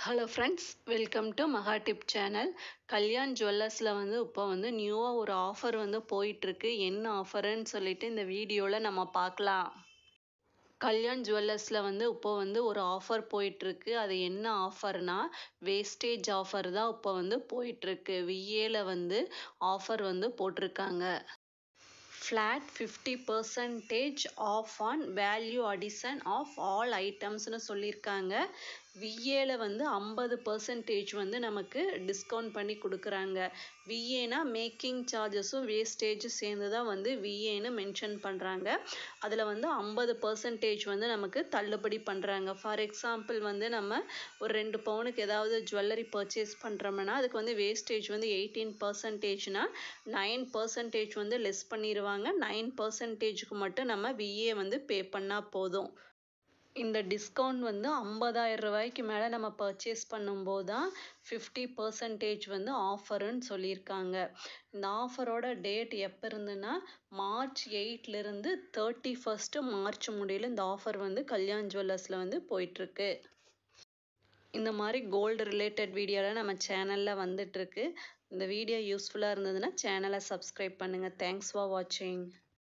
Hello friends, welcome to மகா tip channel. Kalyan ஜுவல்லர்ஸில் இப்போ நியூவாக ஒரு ஆஃபர் போயிட்டுருக்கு. என்ன ஆஃபருன்னு சொல்லிட்டு இந்த வீடியோவில் நம்ம பார்க்கலாம். கல்யாண் ஜுவல்லர்ஸில் இப்போ ஒரு ஆஃபர் போயிட்டுருக்கு. அது என்ன ஆஃபர்னா வேஸ்டேஜ் ஆஃபர் தான் இப்போ போயிட்டுருக்கு. விஏல ஆஃபர் போட்டிருக்காங்க. Flat 50% off on value addition of all ஐட்டம்ஸ்னு சொல்லியிருக்காங்க. விஏல 50% நமக்கு டிஸ்கவுண்ட் பண்ணி கொடுக்குறாங்க. விஏனா மேக்கிங் சார்ஜஸும் வேஸ்டேஜும் சேர்ந்து தான் விஏன்னு மென்ஷன் பண்ணுறாங்க. அதில் 50% நமக்கு தள்ளுபடி பண்ணுறாங்க. ஃபார் எக்ஸாம்பிள் நம்ம ஒரு 2 பவுனுக்கு ஏதாவது ஜுவல்லரி பர்ச்சேஸ் பண்ணுறோம்னா அதுக்கு வேஸ்டேஜ் 18%னா 9% லெஸ் பண்ணிடுவாங்க. 9%க்கு மட்டும் நம்ம விஏ பே பண்ணால் போதும். இந்த டிஸ்கவுண்ட் 50,000 ரூபாய்க்கு மேலே நம்ம பர்ச்சேஸ் பண்ணும்போது தான் 50% ஆஃபருன்னு சொல்லியிருக்காங்க. இந்த ஆஃபரோட டேட் எப்போ இருந்துன்னா March 8லேருந்து 31 March முடியல இந்த ஆஃபர் கல்யாண் ஜுவல்லர்ஸில் போயிட்டுருக்கு. இந்த மாதிரி கோல்டு ரிலேட்டட் வீடியோலாம் நம்ம சேனலில் வந்துட்டுருக்கு. இந்த வீடியோ யூஸ்ஃபுல்லாக இருந்ததுன்னா சேனலை சப்ஸ்கிரைப் பண்ணுங்கள். தேங்க்ஸ் ஃபார் வாட்சிங்.